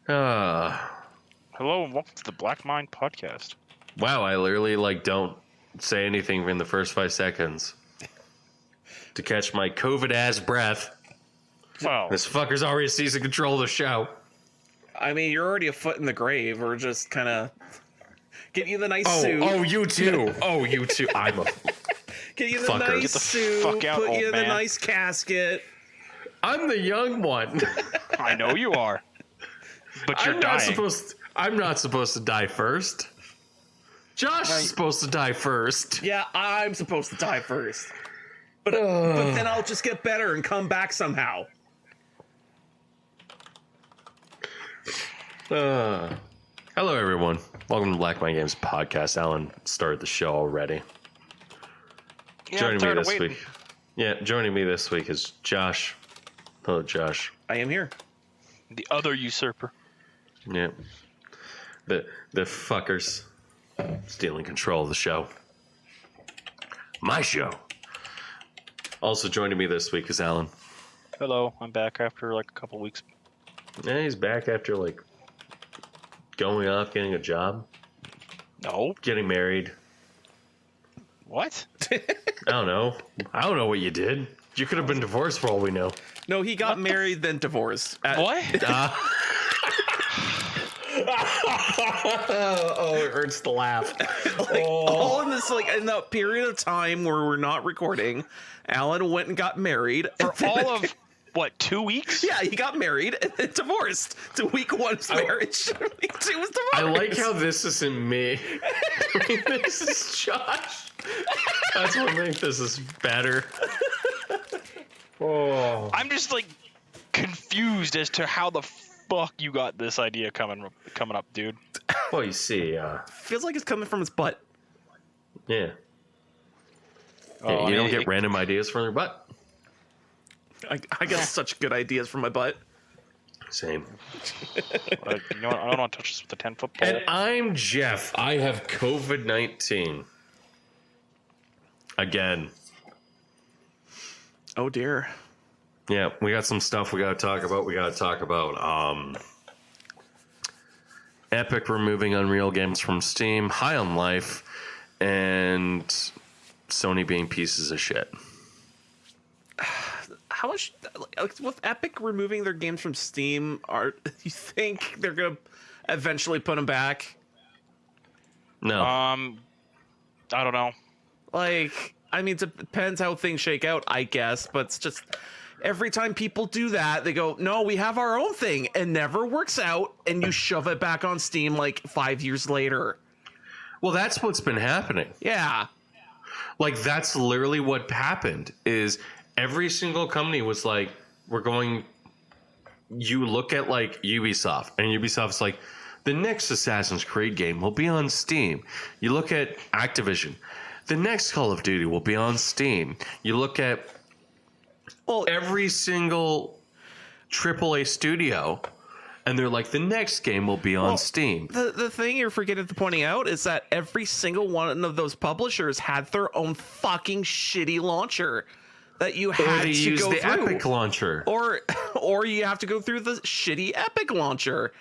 Uh, Hello and welcome to the Black Mind Podcast. wow, I literally don't say anything in the first 5 seconds to catch my COVID-ass breath. Well, This fucker's already seizing control of the show. I mean, you're already a foot in the grave. We're just kind of get you the nice suit. Oh, you too. Oh, you too. I'm a... Get you the fucker. nice Get the suit. fuck out, put old you in the man. nice casket. I'm the young one. I know you are, but you're dying. I'm not supposed to die first. Josh is supposed to die first. Yeah, I'm supposed to die first. But then I'll just get better and come back somehow. Hello, everyone. Welcome to Black Mind Games Podcast. Allan started the show already. Yeah, Joining I'm me tired of this waiting. week. Yeah, joining me this week is Josh. Hello, Josh. I am here. The other usurper. Yeah. The fuckers stealing control of the show. My show. Also joining me this week is Allan. Hello, I'm back after like a couple weeks. Yeah, he's back after going off, getting a job, No, getting married. what? I don't know. I don't know what you did. You could have been divorced for all we know. No, he got married, then divorced. What? Oh, it hurts to laugh. All in this, in the period of time where we're not recording, Alan went and got married. For all of what, 2 weeks? Yeah, he got married and then divorced. To week one's marriage. Week two was divorce. I like how this isn't me. This is Josh. That's what makes this is better. Oh. I'm just confused as to how the fuck you got this idea coming up, dude. Well, you see, Feels like it's coming from his butt. yeah. Oh, You I don't mean, get random ideas from your butt. I get such good ideas from my butt. Same. You know what? I don't want to touch this with a 10-foot pole. And I'm Jeff. I have COVID-19. Again. Oh dear. Yeah, we got some stuff we got to talk about. We got to talk about Epic removing Unreal games from Steam, High on Life, and Sony being pieces of shit. How much with Epic removing their games from Steam? You think they're gonna eventually put them back? No. I don't know. I mean, it depends how things shake out, I guess. But it's just every time people do that, they go, "No, we have our own thing," and never works out, and you shove it back on Steam 5 years later. Well, that's what's been happening. Yeah. That's literally what happened is every single company was like, we're going, you look at Ubisoft and Ubisoft's like, the next Assassin's Creed game will be on Steam. You look at Activision, the next Call of Duty will be on Steam. You look at every single AAA studio and they're like, the next game will be on Steam. The thing you're forgetting to pointing out is that every single one of those publishers had their own fucking shitty launcher that you had to use go the through. Epic launcher. Or you have to go through the shitty Epic launcher.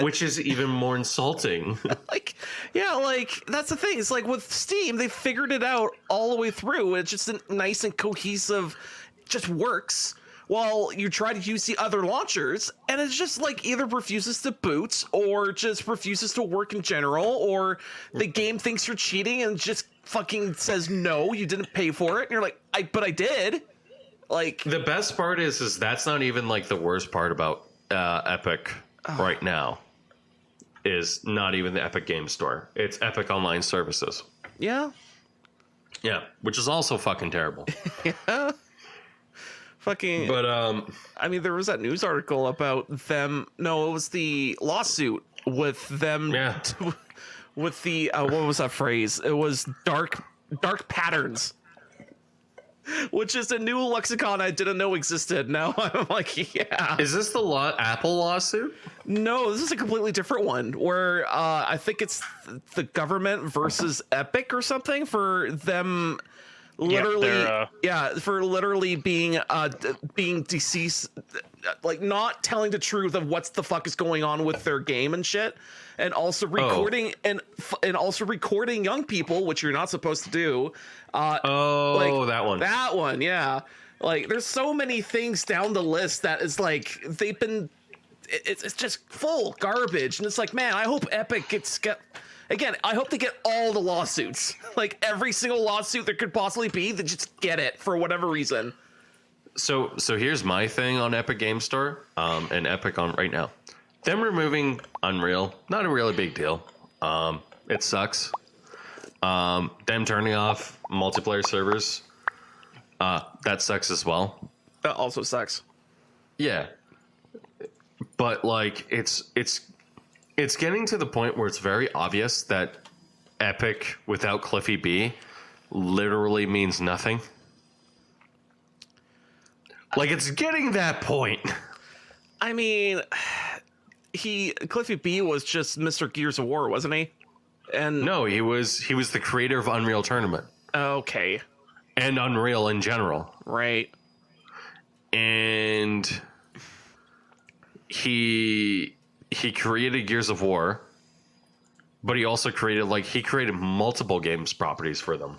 Which is even more insulting. That's the thing. It's with Steam, they figured it out all the way through. It's just a nice and cohesive, just works. While you try to use the other launchers, and it's just either refuses to boot or just refuses to work in general, or the game thinks you're cheating and just fucking says no, you didn't pay for it, and you're like, but I did. The best part is that's not even the worst part about Epic right now. Is not even the Epic Game Store. It's Epic Online Services. Yeah. Yeah, which is also fucking terrible. Yeah. Fucking. But I mean, there was that news article about them. No, it was the lawsuit with them. Yeah. With the what was that phrase? It was dark patterns, which is a new lexicon I didn't know existed. Now I'm like, yeah. is this the Apple lawsuit? No, this is a completely different one where I think it's the government versus Epic or something for them literally, for literally being deceased, like not telling the truth of what's the fuck is going on with their game and shit, and also recording and also recording young people, which you're not supposed to do. That one, yeah. Like, there's so many things down the list that is like they've been. It's just full garbage, and it's like, man, I hope Epic again. I hope they get all the lawsuits, like every single lawsuit there could possibly be. They just get it for whatever reason. So here's my thing on Epic Game Store, and Epic on right now. Them removing Unreal, not a really big deal. It sucks. Them turning off multiplayer servers, that sucks as well. That also sucks. Yeah. But like it's getting to the point where it's very obvious that Epic without Cliffy B literally means nothing. Like, it's getting that point. I mean, Cliffy B was just Mr. Gears of War, wasn't he? And no, he was the creator of Unreal Tournament. Okay. And Unreal in general. Right. And he created Gears of War, but he also created multiple games properties for them.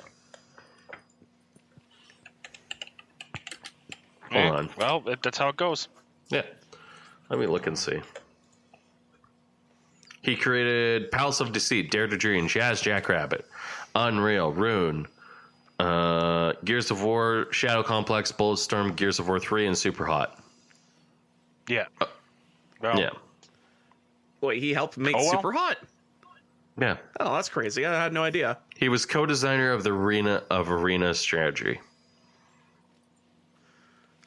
Hold on. Well, that's how it goes. Yeah. Let me look and see. He created Palace of Deceit, Dare to Dream, Jazz Jackrabbit, Unreal, Rune, Gears of War, Shadow Complex, Bulletstorm, Gears of War 3, and Superhot. Yeah. Well, Yeah. Wait, he helped make Superhot? Yeah. Oh, that's crazy. I had no idea. He was co-designer of the Arena strategy.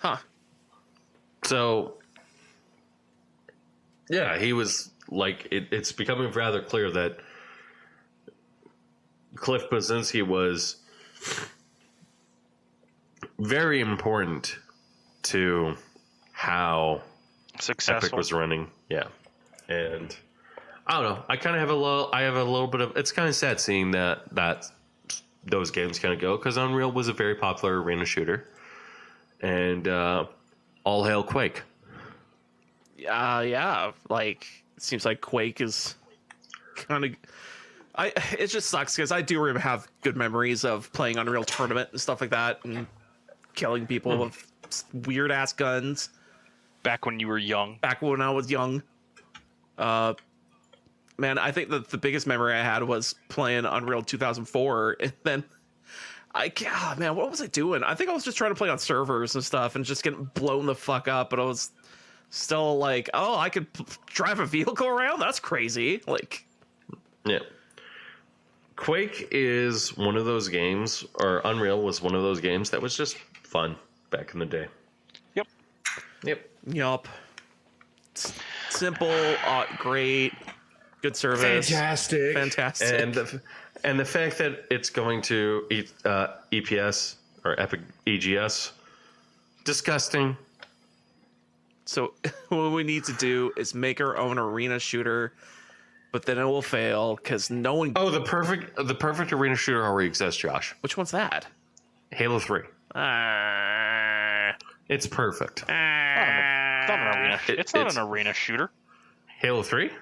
Huh. So, yeah, he was like, it's becoming rather clear that Cliff Bleszinski was very important to how successful Epic was running. Yeah. And I don't know. I kind of have a little bit of, it's kind of sad seeing that those games kind of go, because Unreal was a very popular arena shooter. And all hail Quake. Yeah. Like, it seems like Quake is kind of. It just sucks because I do have good memories of playing Unreal Tournament and stuff like that, and killing people with weird ass guns. Back when you were young. Back when I was young. Man, I think that the biggest memory I had was playing Unreal 2004, and then. Man, what was I doing? I think I was just trying to play on servers and stuff and just getting blown the fuck up, but I was still like, oh, I could drive a vehicle around? That's crazy. Like, yeah. Quake is one of those games, or Unreal was one of those games that was just fun back in the day. Yup. Simple, great, good service. Fantastic. And the fact that it's going to EPS or Epic EGS, disgusting. So what we need to do is make our own arena shooter, but then it will fail because no one. Oh, the perfect arena shooter already exists, Josh. Which one's that? Halo 3. It's perfect. It's not an arena shooter. Halo 3?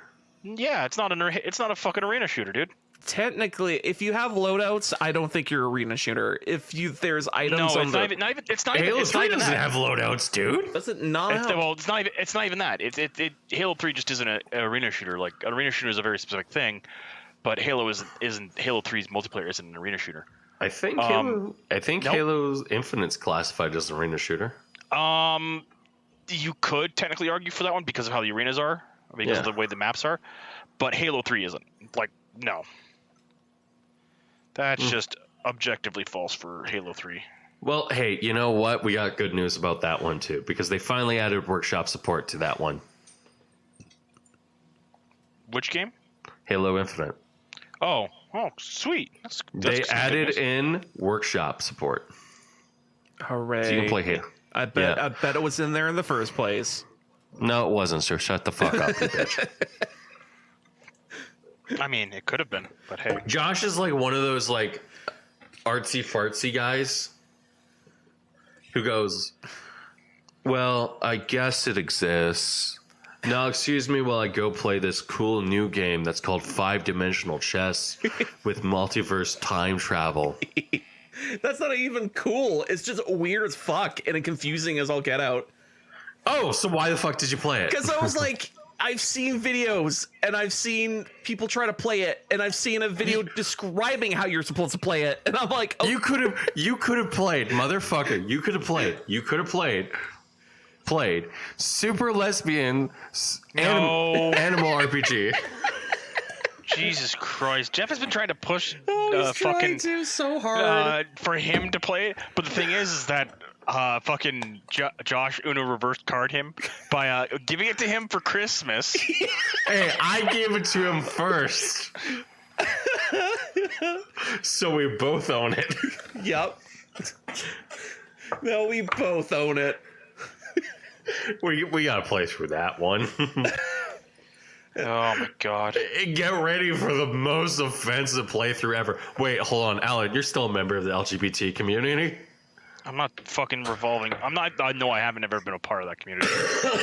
Yeah, it's not a fucking arena shooter, dude. Technically, if you have loadouts, I don't think you're arena shooter. There's items no, on the... it's not Halo even 3 doesn't have loadouts, dude. Does it not? It's not even that. Halo 3 just isn't an arena shooter. Like, an arena shooter is a very specific thing, but Halo isn't Halo 3's multiplayer isn't an arena shooter. I think Halo's Infinite's classified as an arena shooter. You could technically argue for that one because of how the arenas are, because of the way the maps are, but Halo 3 isn't. Like, no. That's just objectively false for Halo 3. Well, hey, you know what? We got good news about that one, too, because they finally added workshop support to that one. Which game? Halo Infinite. Oh, sweet. They added in workshop support. Hooray. So you can play Halo. I bet it was in there in the first place. No, it wasn't, so shut the fuck up, you bitch. I mean, it could have been, but hey. Josh is like one of those, like, artsy fartsy guys who goes, well, I guess it exists. Now, excuse me while I go play this cool new game that's called 5-dimensional chess with multiverse time travel. That's not even cool. It's just weird as fuck and confusing as all get out. Oh, so why the fuck did you play it? Because I was like, I've seen videos and I've seen people try to play it and I've seen a video describing how you're supposed to play it. And I'm like, oh. You could have played, motherfucker. You could have played super lesbian animal RPG. Jesus Christ. Jeff has been trying to push he's trying to so hard. for him to play it. But the thing is that fucking Josh Uno reverse card him by giving it to him for Christmas. Hey, I gave it to him first. So we both own it. Yep. No, we both own it. We got to play through that one. Oh my god. Get ready for the most offensive playthrough ever. Wait, hold on, Alan. You're still a member of the LGBT community? I'm not fucking revolving. I'm not. I know I haven't ever been a part of that community.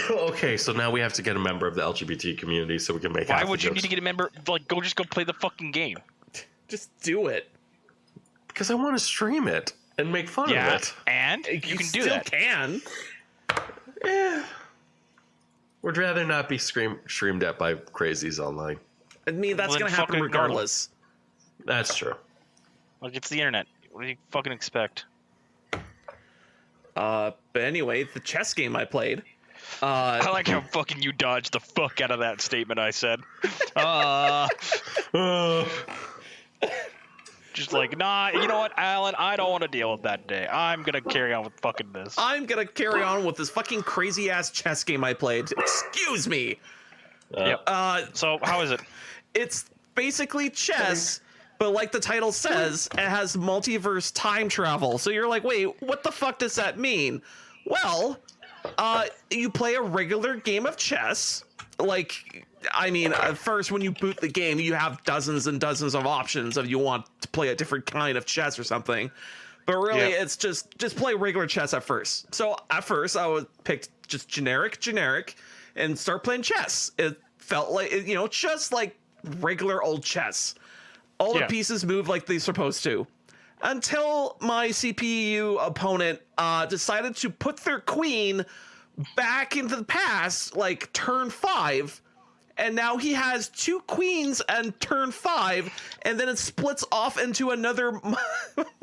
Okay, so now we have to get a member of the LGBT community so we can make. Why would you need to get a member? Like, go play the fucking game. Just do it. Because I want to stream it and make fun of it. And you can do that. Can. Yeah. Would rather not be streamed at by crazies online. I mean, that's Well, going then to happen fucking regardless. That's true. Like, it's the internet. What do you fucking expect? But anyway, the chess game I played. I like how fucking you dodged the fuck out of that statement I said. Just like, nah, you know what, Alan? I don't want to deal with that day. I'm gonna carry on with fucking this. I'm going to carry on with this fucking crazy ass chess game I played. Excuse me. Yep. So, how is it? It's basically chess, but like the title says, it has multiverse time travel. So you're like, wait, what the fuck does that mean? Well, you play a regular game of chess. Like, I mean, at first when you boot the game, you have dozens and dozens of options if you want to play a different kind of chess or something. But really, it's just play regular chess at first. So at first, I would pick just generic, and start playing chess. It felt like, just like regular old chess. All the pieces move like they're supposed to. Until my CPU opponent decided to put their queen back into the past, like turn 5. And now he has 2 queens and turn 5, and then it splits off into another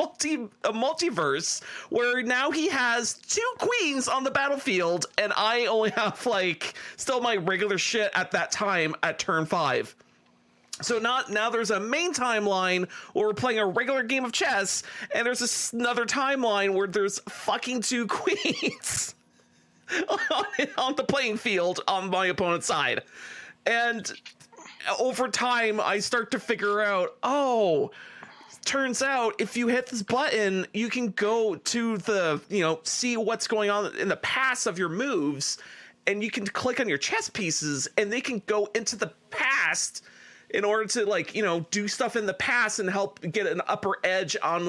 multiverse where now he has 2 queens on the battlefield, and I only have like still my regular shit at that time at turn 5. So now there's a main timeline where we're playing a regular game of chess, and there's another timeline where there's fucking 2 queens on the playing field on my opponent's side. And over time, I start to figure out, turns out if you hit this button, you can go to the, see what's going on in the past of your moves, and you can click on your chess pieces, and they can go into the past in order to, do stuff in the past and help get an upper edge on,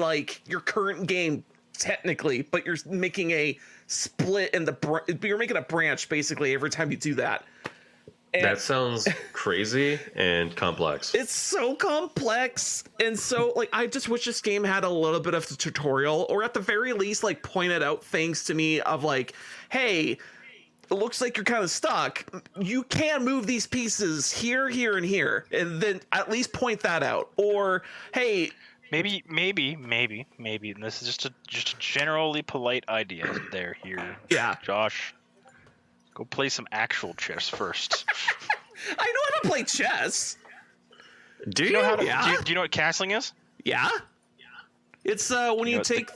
your current game, technically. But you're making a split in you're making a branch, basically, every time you do that. And that sounds crazy and complex. It's so complex. And so, I just wish this game had a little bit of a tutorial, or at the very least, pointed out things to me of hey, it looks like you're kind of stuck. You can move these pieces here, here, and here. And then at least point that out. Or, hey... Maybe, and this is just a generally polite idea here. Yeah. Josh, go play some actual chess first. I know how to play chess. Do you? Do you know how to, Yeah. do you know what castling is? Yeah. It's when you take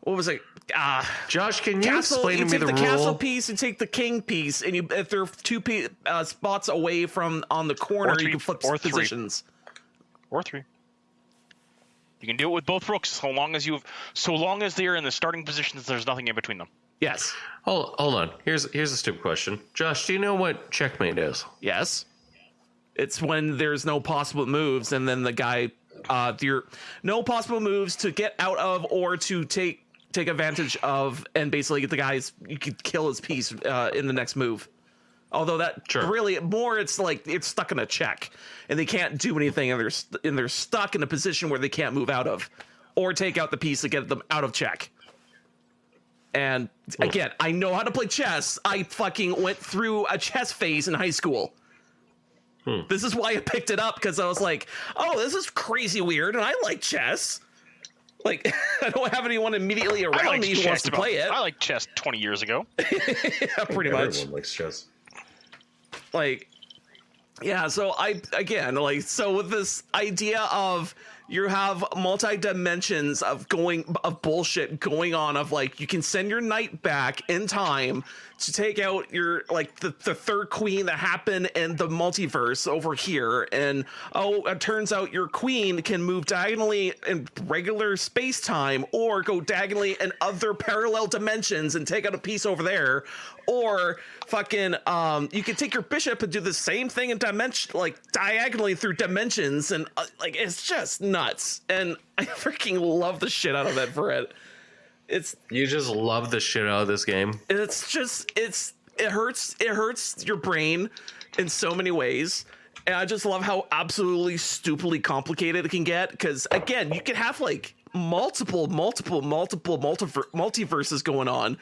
what was it? Josh, can you Castle, explain to me take the the rule? castle piece and take the king piece, and if they're 2 spots away from on the corner, you can flip positions. Or 3. You can do it with both rooks so long as they're in the starting positions. There's nothing in between them. Yes. Hold on. Here's a stupid question. Josh, do you know what checkmate is? Yes. It's when there's no possible moves, and then the guy Your no possible moves to get out of or to take advantage of, and basically get the guys, you could kill his piece in the next move. Although that really more, it's like it's stuck in a check and they can't do anything, and they're stuck in a position where they can't move out of or take out the piece to get them out of check. And again, I know how to play chess. I fucking went through a chess phase in high school. This is why I picked it up, because I was like, oh, this is crazy weird, and I like chess. Like, I don't have anyone immediately around me who wants to play it. I liked chess 20 years ago. Yeah, pretty much. Everyone likes chess. Like, yeah, so so with this idea of you have multi-dimensions of bullshit going on, of like, you can send your knight back in time to take out your, like, the third queen that happened in the multiverse over here, and it turns out your queen can move diagonally in regular space-time or go diagonally in other parallel dimensions and take out a piece over there, or fucking you can take your bishop and do the same thing in dimension, like diagonally through dimensions, and like, it's just nuts, and I freaking love the shit out of it for it. You just love the shit out of this game. It's just it hurts your brain in so many ways, and I just love how absolutely stupidly complicated it can get, because again, you can have like multiple multiverses going on,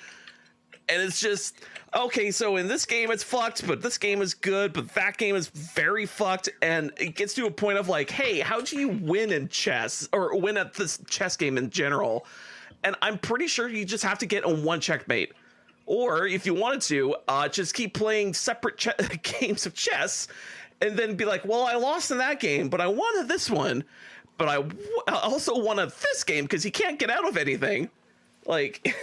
and it's just okay, so in this game it's fucked, but this game is good, but that game is very fucked, and it gets to a point of like, hey, how do you win in chess, or win at this chess game in general? And I'm pretty sure you just have to get on one checkmate. Or if you wanted to, just keep playing separate games of chess, and then be like, well, I lost in that game, but I won at this one. But I also won at this game, because you can't get out of anything. Like,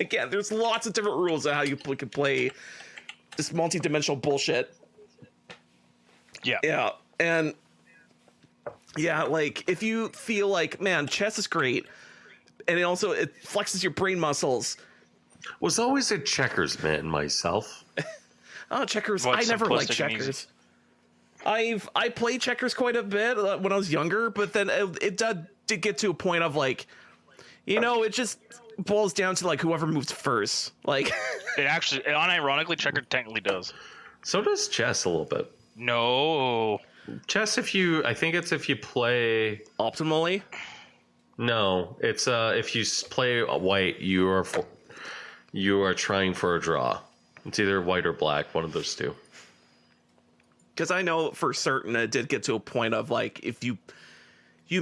again, there's lots of different rules of how you can play this multi-dimensional bullshit. Yeah. Yeah. And yeah, like, if you feel like, man, chess is great, and it flexes your brain muscles. Was always a checkers man myself. Oh, checkers! I never liked checkers. I played checkers quite a bit when I was younger, but then it did get to a point of like, it just boils down to like whoever moves first. Like, it unironically, checker technically does. So does chess a little bit. No. Chess, if you play optimally. No, it's if you play white, you are trying for a draw. It's either white or black, one of those two. Because I know for certain it did get to a point of like, if you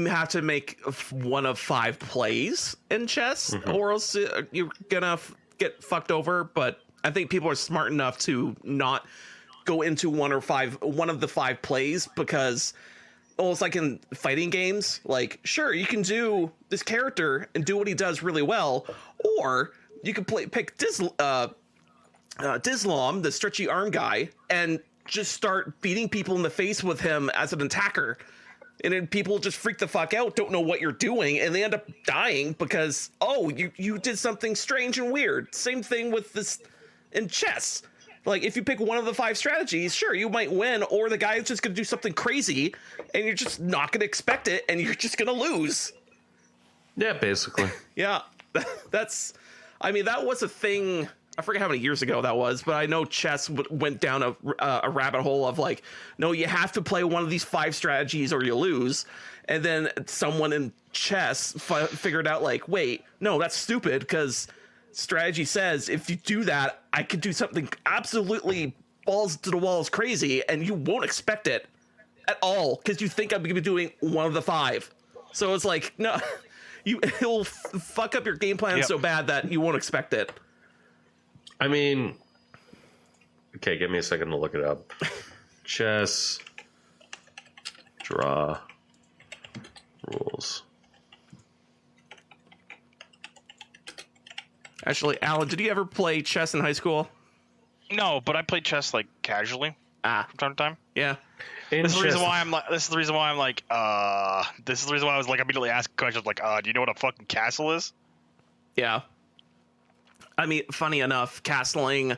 have to make one of 5 plays in chess, or else you're gonna get fucked over. But I think people are smart enough to not go into one of the 5 plays, because it's like in fighting games, like, sure, you can do this character and do what he does really well, or you can pick Dislam, the stretchy arm guy, and just start beating people in the face with him as an attacker. And then people just freak the fuck out, don't know what you're doing, and they end up dying because, you did something strange and weird. Same thing with this in chess. Like, if you pick one of the 5 strategies, sure, you might win, or the guy is just going to do something crazy, and you're just not going to expect it, and you're just going to lose. Yeah, basically. Yeah, that was a thing. I forget how many years ago that was, but I know chess went down a rabbit hole of like, no, you have to play one of these 5 strategies or you lose. And then someone in chess figured out like, wait, no, that's stupid, because strategy says if you do that, I could do something absolutely balls to the walls crazy, and you won't expect it at all, because you think I'm going to be doing one of the 5. So it's like, no, it'll fuck up your game plan so bad that you won't expect it. I mean, okay, give me a second to look it up. Chess draw rules. Actually, Alan, did you ever play chess in high school? No, but I played chess like casually from time to time. Yeah. This is the reason why I'm like. This is the reason why I was like immediately asking questions like, do you know what a fucking castle is? Yeah. I mean, funny enough, castling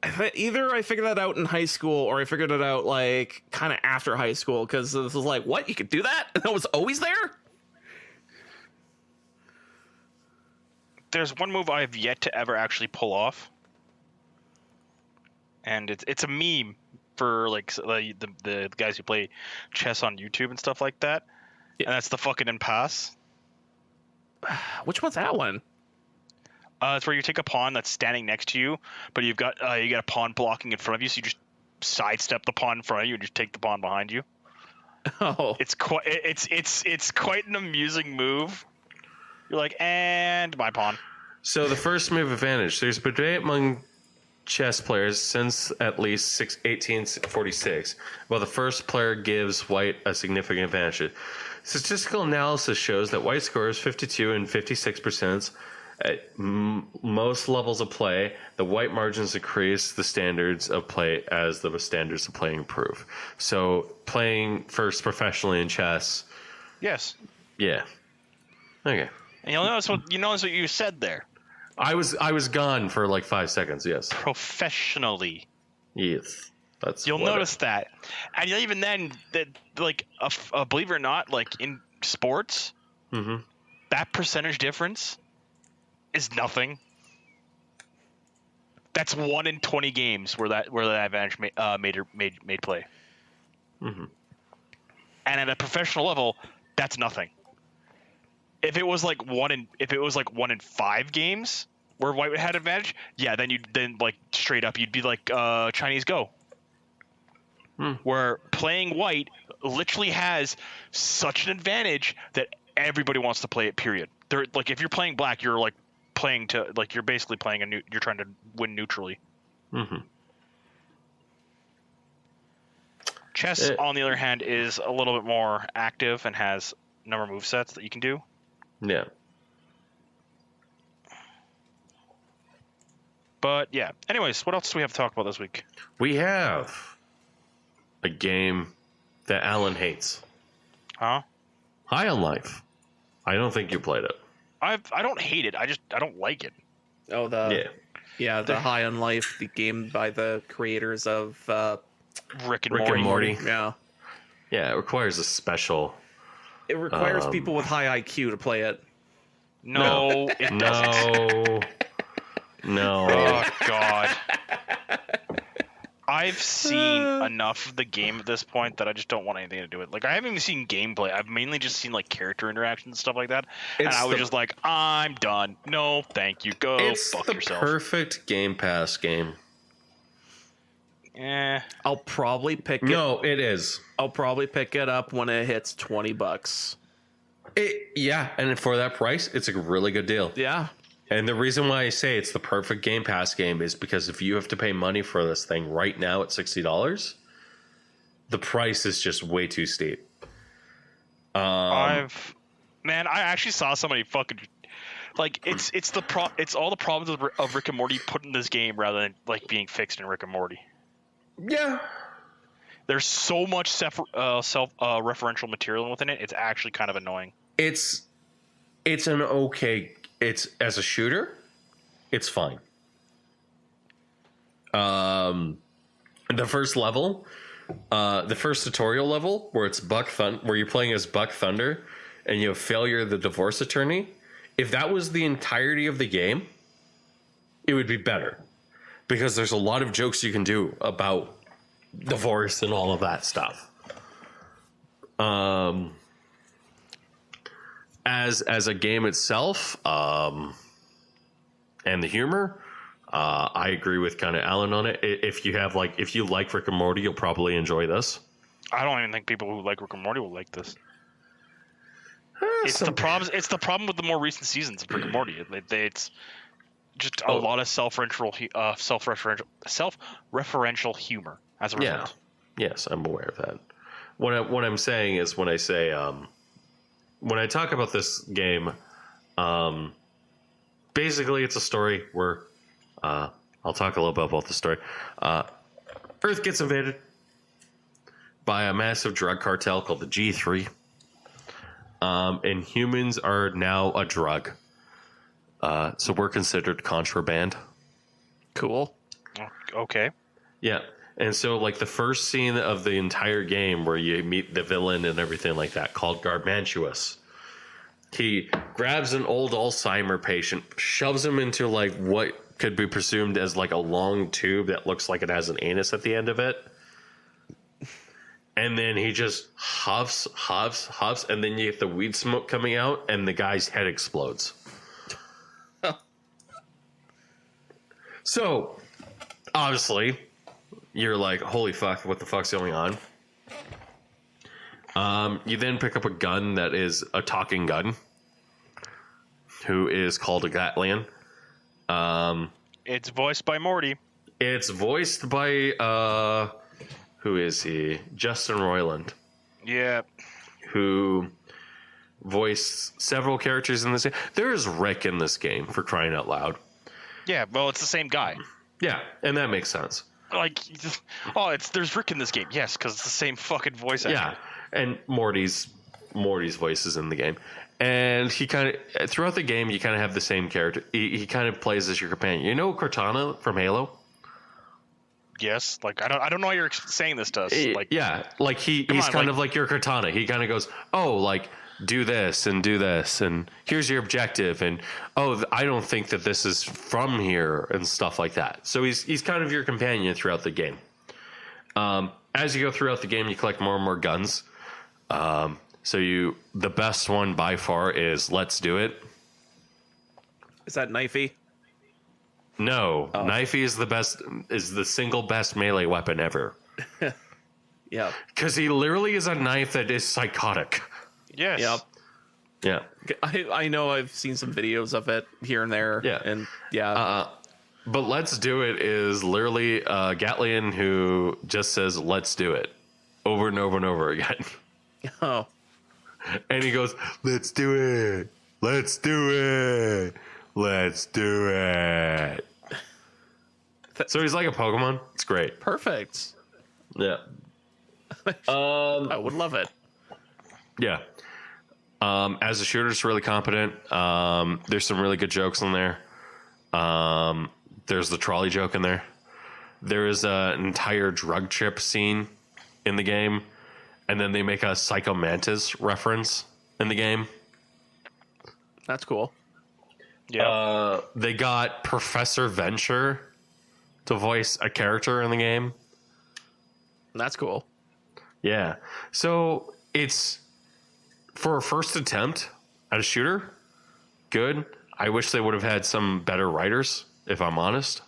Either I figured that out in high school or I figured it out like kind of after high school, because this was like, what, you could do that? And that was always there. There's one move I've yet to ever actually pull off, and it's a meme for like the guys who play chess on YouTube and stuff like that. And that's the fucking impasse. Which one's that one? It's where you take a pawn that's standing next to you, but you got a pawn blocking in front of you, so you just sidestep the pawn in front of you and just take the pawn behind you. Oh, It's quite an amusing move. You're like, and my pawn. So the first move advantage. There's been debate among chess players since at least 1846. Well, the first player gives white a significant advantage. Statistical analysis shows that white scores 52 and 56% at most levels of play. The white margins increase the standards of play as the standards of play improve. So playing first professionally in chess. Yes. Yeah. Okay. And you'll notice what you said there. I was gone for like 5 seconds. Yes. Professionally. Yes. You'll notice that, and even then, that like believe it or not, like in sports, that percentage difference is nothing. That's 1 in 20 games where that advantage made play. And at a professional level, that's nothing. If it was like 1 in 5 games where white had advantage, yeah, then like straight up you'd be like Chinese go. Where playing white literally has such an advantage that everybody wants to play it. Period. They're like, if you're playing black, you're like playing to like you're basically playing you're trying to win neutrally. Chess, on the other hand, is a little bit more active and has a number of move sets that you can do. Yeah. But yeah. Anyways, what else do we have to talk about this week? We have a game that Allan hates. Huh? High on Life. I don't think you played it. I don't hate it. I don't like it. Oh, the High on Life, the game by the creators of Rick and Rick and Morty. Yeah. Yeah, it requires a special. It requires people with high IQ to play it. No, it doesn't. No. Oh God. I've seen enough of the game at this point that I just don't want anything to do with it. Like, I haven't even seen gameplay. I've mainly just seen like character interactions and stuff like that. And I was just like, I'm done. No, thank you. Go fuck yourself. It's the perfect Game Pass game. I'll probably pick it. No, it is. I'll probably pick it up when it hits $20. Yeah, and for that price, it's a really good deal. Yeah. And the reason why I say it's the perfect Game Pass game is because if you have to pay money for this thing right now at $60, the price is just way too steep. I actually saw somebody fucking like it's all the problems of Rick and Morty put in this game rather than like being fixed in Rick and Morty. Yeah. There's so much self-referential material within it. It's actually kind of annoying. It's an okay. It's as a shooter, it's fine. The first level, the first tutorial level where it's where you're playing as Buck Thunder, and you have Failure the divorce attorney. If that was the entirety of the game, it would be better because there's a lot of jokes you can do about divorce and all of that stuff. As a game itself, and the humor, I agree with kind of Allan on it. If you like Rick and Morty, you'll probably enjoy this. I don't even think people who like Rick and Morty will like this. It's the problem with the more recent seasons of Rick and Morty. It's just a lot of self-referential humor as a result. Yes, I'm aware of that. What I'm saying is when I say when I talk about this game, basically it's a story where I'll talk a little bit about the story. Earth gets invaded by a massive drug cartel called the G3. And humans are now a drug. So we're considered contraband. Cool. Okay. Yeah. And so, like, the first scene of the entire game where you meet the villain and everything like that, called Gargantuous, he grabs an old Alzheimer patient, shoves him into, like, what could be presumed as, like, a long tube that looks like it has an anus at the end of it. And then he just huffs, and then you get the weed smoke coming out, and the guy's head explodes. So, obviously, you're like, holy fuck, what the fuck's going on? You then pick up a gun that is a talking gun, who is called a Gatlian. It's voiced by Morty. It's voiced by, who is he? Justin Roiland. Yeah. Who voiced several characters in this game. There is Rick in this game, for crying out loud. Yeah, well, it's the same guy. Yeah, and that makes sense. Like, there's Rick in this game. Yes, because it's the same fucking voice actor. Yeah, and Morty's voice is in the game. And he kind of, throughout the game, you kind of have the same character. He kind of plays as your companion. You know Cortana from Halo? Yes, like I don't know why you're saying this to us. Like, yeah, like he's kind of like your Cortana. He kind of goes, oh, like, do this, and here's your objective, and oh, I don't think that this is from here, and stuff like that. So he's kind of your companion throughout the game. As you go throughout the game, you collect more and more guns. So the best one by far is Let's Do It. Is that knifey? No, Knifey is the single best melee weapon ever. Yeah. Because he literally is a knife that is psychotic. yes. Yep. Yeah. I know I've seen some videos of it here and there. Yeah. And yeah. But Let's Do It is literally Gatlian who just says, let's do it, over and over and over again. Oh. And he goes, let's do it. Let's do it. Let's do it. So he's like a Pokemon. It's great. Perfect. Yeah. I would love it. Yeah. As a shooter, it's really competent. There's some really good jokes in there. There's the trolley joke in there. There is an entire drug trip scene in the game. And then they make a Psycho Mantis reference in the game. That's cool. Yeah. They got Professor Venture to voice a character in the game. That's cool. Yeah. So it's, for a first attempt at a shooter, good. I wish they would have had some better writers, if I'm honest.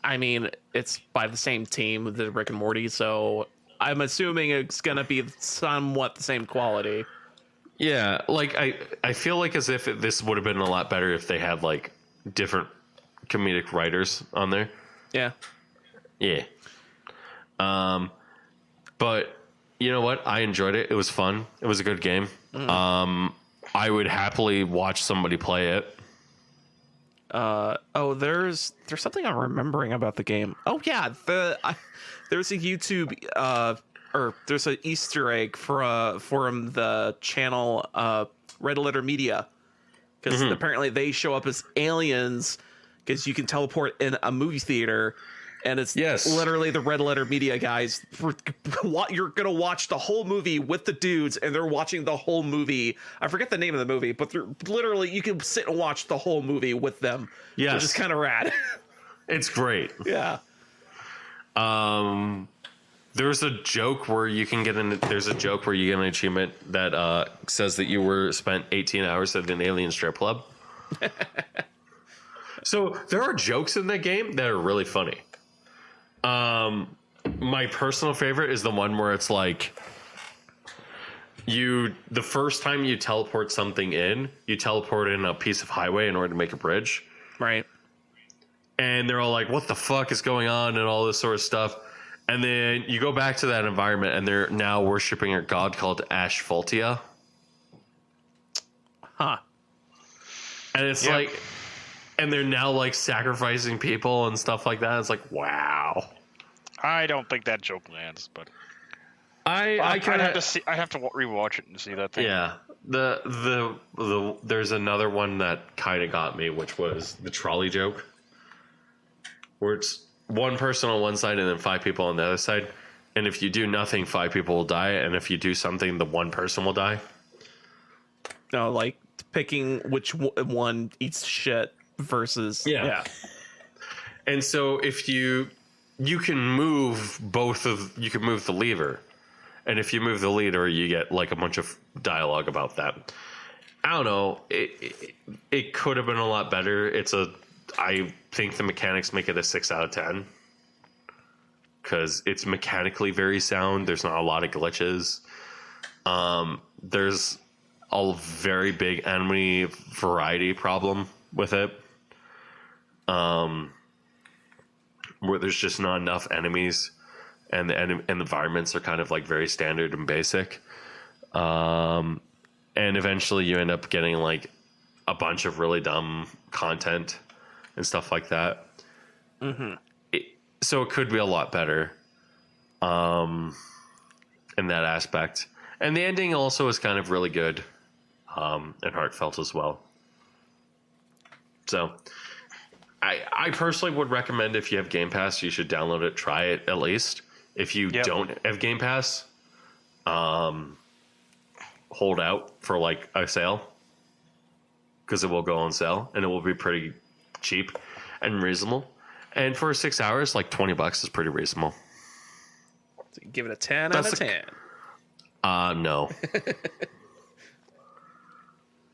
I mean, it's by the same team, the Rick and Morty, so I'm assuming it's going to be somewhat the same quality. Yeah, like I feel like as if this would have been a lot better if they had like different comedic writers on there. Yeah. Yeah. But you know what? I enjoyed it. It was fun. It was a good game. I would happily watch somebody play it. There's something I'm remembering about the game. Oh yeah, there's a YouTube or there's an Easter egg from the channel Red Letter Media, because apparently they show up as aliens because you can teleport in a movie theater, and it's literally the Red Letter Media guys. You're gonna watch the whole movie with the dudes, and they're watching the whole movie. I forget the name of the movie, but they're literally, you can sit and watch the whole movie with them. Yes, which is kind of rad. It's great. Yeah. There's a joke where you can get there's a joke where you get an achievement that says that you were spent 18 hours at an alien strip club. So there are jokes in that game that are really funny. My personal favorite is the one where it's like the first time you teleport something in, you teleport in a piece of highway in order to make a bridge. Right. And they're all like, what the fuck is going on, and all this sort of stuff. And then you go back to that environment, and they're now worshiping a god called Asphaltia. Huh. And it's like, and they're now like sacrificing people and stuff like that. It's like, wow. I don't think that joke lands, but I kind of have to rewatch it and see that thing. Yeah. There's another one that kind of got me, which was the trolley joke, where it's one person on one side and then 5 people on the other side. And if you do nothing, 5 people will die. And if you do something, the one person will die. No, like picking which one eats shit versus Yeah. And so if you can move you can move the lever. And if you move the lever, you get like a bunch of dialogue about that. I don't know. It could have been a lot better. I think the mechanics make it a 6 out of 10. Because it's mechanically very sound. There's not a lot of glitches. There's a very big enemy variety problem with it. Where there's just not enough enemies, and the environments are kind of like very standard and basic. And eventually you end up getting like a bunch of really dumb content and stuff like that. Mm-hmm. So it could be a lot better in that aspect. And the ending also is kind of really good and heartfelt as well. So I personally would recommend, if you have Game Pass, you should download it, try it at least. If you don't have Game Pass, hold out for like a sale, because it will go on sale and it will be pretty cheap and reasonable. And for 6 hours, like $20 is pretty reasonable. So you give it a 10 out of 10. No.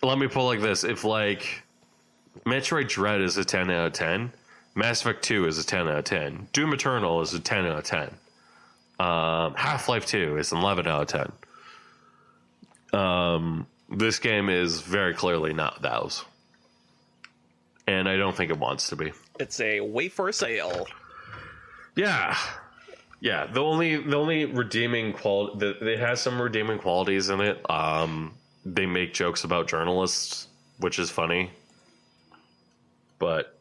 Let me put it like this. If like Metroid Dread is a 10 out of 10, Mass Effect 2 is a 10 out of 10, Doom Eternal is a 10 out of 10, Half-Life 2 is an 11 out of 10. This game is very clearly not those. And I don't think it wants to be. It's a wait for a sale. Yeah. Yeah. The only redeeming quality, it has some redeeming qualities in it. They make jokes about journalists, which is funny. But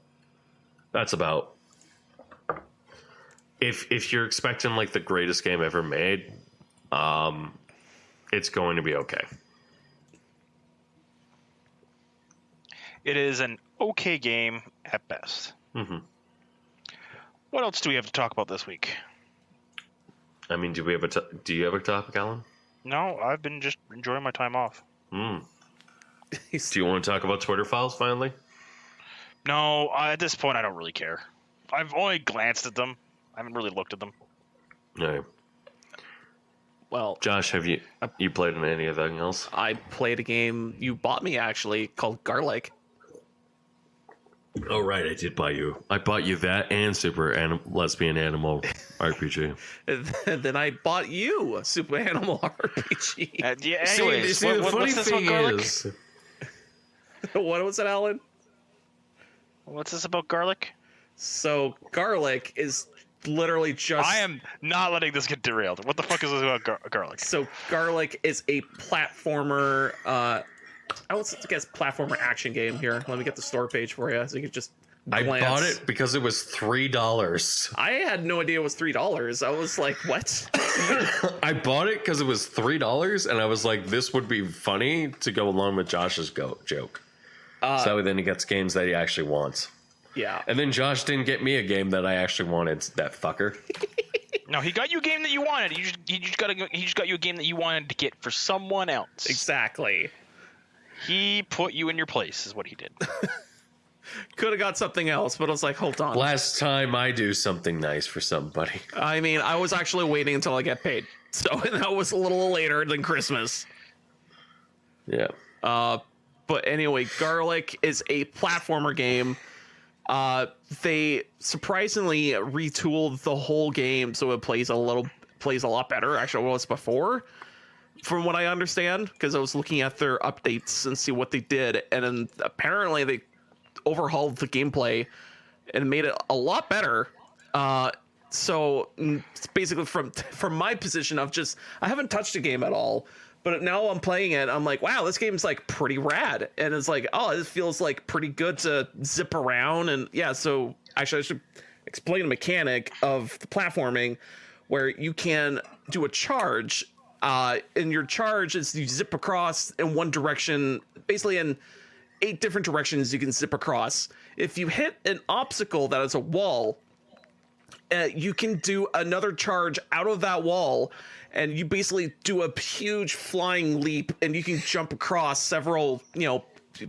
that's about. If you're expecting like the greatest game ever made, it's going to be okay. It is an okay game at best. Mm-hmm. What else do we have to talk about this week? I mean, do you have a topic, Allan? No, I've been just enjoying my time off. Do you want to talk about Twitter files finally? No, at this point, I don't really care. I've only glanced at them. I haven't really looked at them. No. Well, Josh, have you played anything else? I played a game you bought me, actually, called Garlic. Oh, right, I did buy you. I bought you that and Lesbian Animal RPG. And then I bought you a Super Animal RPG. Anyways, the funny what's this about thing garlic? is, What was it, Alan? What's this about garlic? So Garlic is literally just... I am not letting this get derailed. What the fuck is this about garlic? So Garlic is a platformer... I would guess platformer action game here. Let me get the store page for you so you can just glance. I bought it because it was $3. I had no idea it was $3. I was like, what? I bought it because it was $3, and I was like, this would be funny to go along with Josh's joke. So then he gets games that he actually wants. Yeah. And then Josh didn't get me a game that I actually wanted, that fucker. No, he got you a game that you wanted. He just got you a game that you wanted to get for someone else. Exactly. He put you in your place, is what he did. Could have got something else, but I was like, hold on. Last time I do something nice for somebody. I mean, I was actually waiting until I get paid. So that was a little later than Christmas. Yeah. But anyway, Garlic is a platformer game. They surprisingly retooled the whole game so it plays a lot better actually than it was before, from what I understand, because I was looking at their updates and see what they did, and then apparently they overhauled the gameplay and made it a lot better. So it's basically from my position of just, I haven't touched the game at all, but now I'm playing it, I'm like, wow, this game's like pretty rad, and it's like, oh, it feels like pretty good to zip around. And yeah, so actually I should explain the mechanic of the platforming, where you can do a charge, and your charge is you zip across in one direction, basically in 8 different directions you can zip across. If you hit an obstacle that is a wall, you can do another charge out of that wall, and you basically do a huge flying leap, and you can jump across several,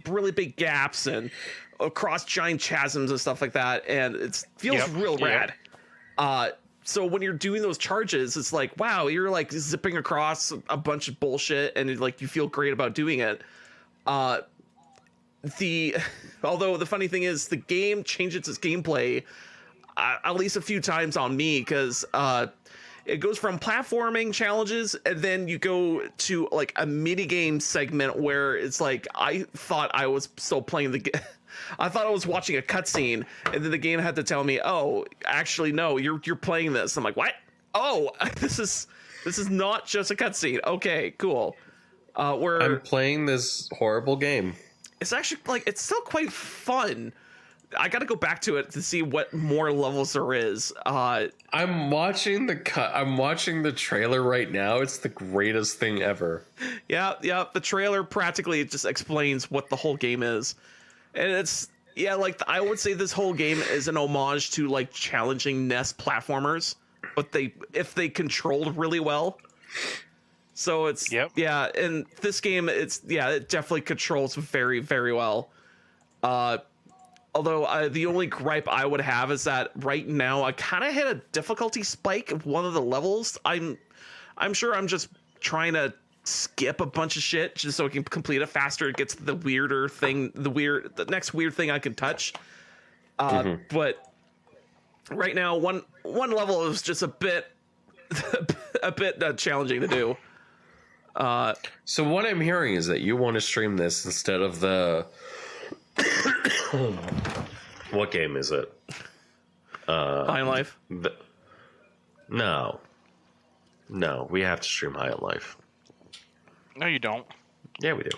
really big gaps and across giant chasms and stuff like that, and it feels real rad. So when you're doing those charges, it's like, wow, you're like zipping across a bunch of bullshit, and you feel great about doing it. Although the funny thing is, the game changes its gameplay at least a few times on me, because it goes from platforming challenges, and then you go to like a mini game segment where it's like, I thought I was still playing the game. I thought I was watching a cutscene, and then the game had to tell me, "Oh, actually, no, you're playing this." I'm like, "What? Oh, this is not just a cutscene." Okay, cool. Where I'm playing this horrible game. It's actually like, it's still quite fun. I got to go back to it to see what more levels there is. I'm watching the trailer right now. It's the greatest thing ever. Yeah. The trailer practically just explains what the whole game is. And it's, like, I would say this whole game is an homage to like challenging NES platformers, but if they controlled really well. So it's, and this game, it definitely controls very, very well. Although the only gripe I would have is that right now I kind of hit a difficulty spike of one of the levels. I'm sure I'm just trying to skip a bunch of shit just so I can complete it faster. It gets the weirder thing, the next weird thing I can touch. But right now, one level is just a bit challenging to do. So what I'm hearing is that you want to stream this instead of the what game is it? High on Life? No, we have to stream High on Life. No, you don't. Yeah, we do.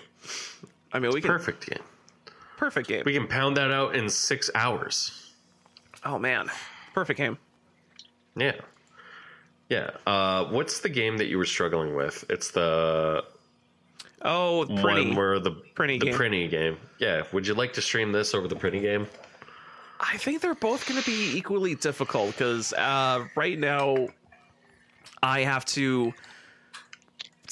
I mean, we can. Perfect game. We can pound that out in 6 hours. Oh man, perfect game. Yeah. What's the game that you were struggling with? It's the Prinny. one where the game. Prinny game. Yeah. Would you like to stream this over the Prinny game? I think they're both going to be equally difficult, because right now I have to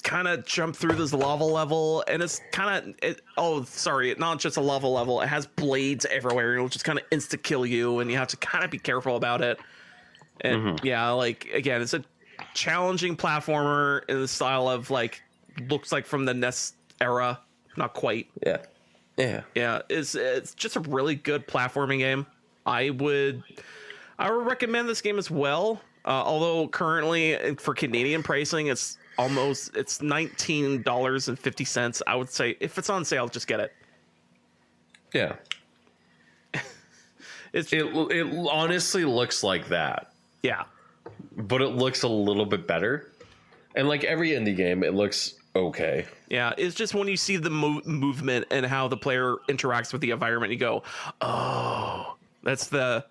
kind of jump through this lava level, and it's kind of not just a lava level, it has blades everywhere. It'll just kind of insta kill you, and you have to kind of be careful about it. And like, again, it's a challenging platformer in the style of like, looks like from the NES era. Not quite. Yeah. It's just a really good platforming game. I would recommend this game as well. Although currently for Canadian pricing, it's $19.50. I would say if it's on sale, just get it. Yeah. It honestly looks like that. Yeah. But it looks a little bit better. And like every indie game, it looks okay. Yeah, it's just when you see the movement and how the player interacts with the environment, you go, oh, that's the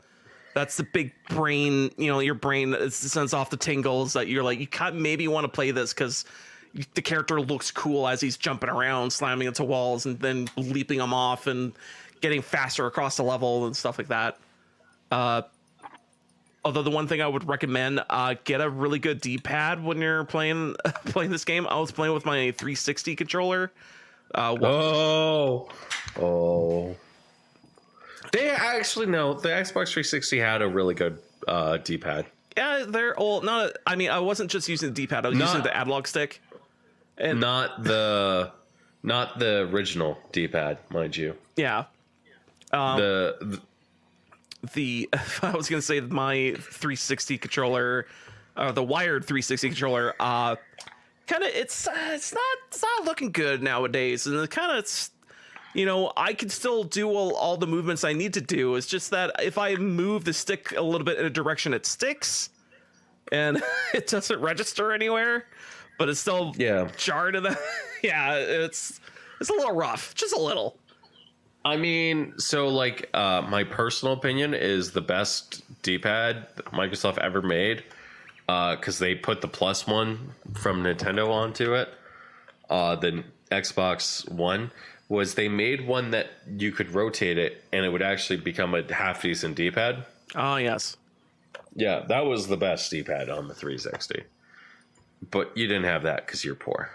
big brain, your brain sends off the tingles that you're like, you maybe want to play this because the character looks cool as he's jumping around, slamming into walls, and then leaping them off and getting faster across the level and stuff like that. Although the one thing I would recommend, get a really good D-pad when you're playing this game. I was playing with my 360 controller. They actually no. The Xbox 360 had a really good D-pad. Yeah, they're old. I wasn't just using the D-pad. I was using the analog stick. And not the original D-pad, mind you. Yeah. I was gonna say my 360 controller, the wired 360 controller, kind of it's not looking good nowadays, and it kind of, I can still do all the movements I need to do. It's just that if I move the stick a little bit in a direction, it sticks, and it doesn't register anywhere, but it's still jarred in the it's a little rough, just a little. I mean, so like my personal opinion is the best D-pad that Microsoft ever made, because they put the plus one from Nintendo onto it. The Xbox One was they made one that you could rotate it and it would actually become a half decent D-pad. Oh yes. Yeah, that was the best D-pad on the 360. But you didn't have that because you're poor.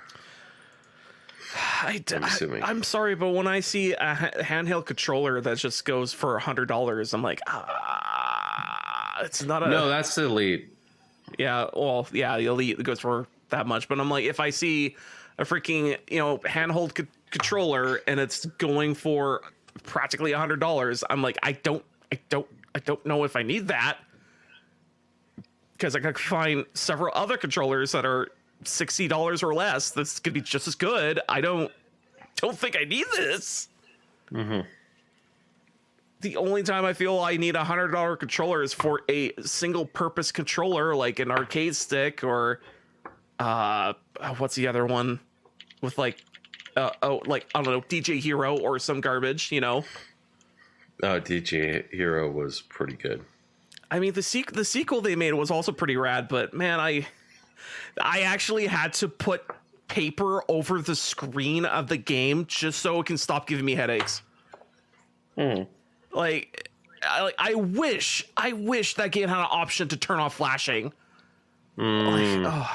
I'm assuming. I'm sorry, but when I see a handheld controller that just goes for $100, I'm like, it's not a... No, that's the Elite. Yeah, well, yeah, the Elite goes for that much. But I'm like, if I see a freaking, handheld controller and it's going for practically $100, I'm like, I don't know if I need that. Because I could find several other controllers that are $60 or less that's gonna be just as good. I don't think I need this. Mm-hmm. The only time I feel I need $100 controller is for a single purpose controller, like an arcade stick or what's the other one with like I don't know, DJ Hero or some garbage, Oh, DJ Hero was pretty good. I mean, the sequel they made was also pretty rad, but man, I actually had to put paper over the screen of the game just so it can stop giving me headaches. Like, I wish that game had an option to turn off flashing. Like,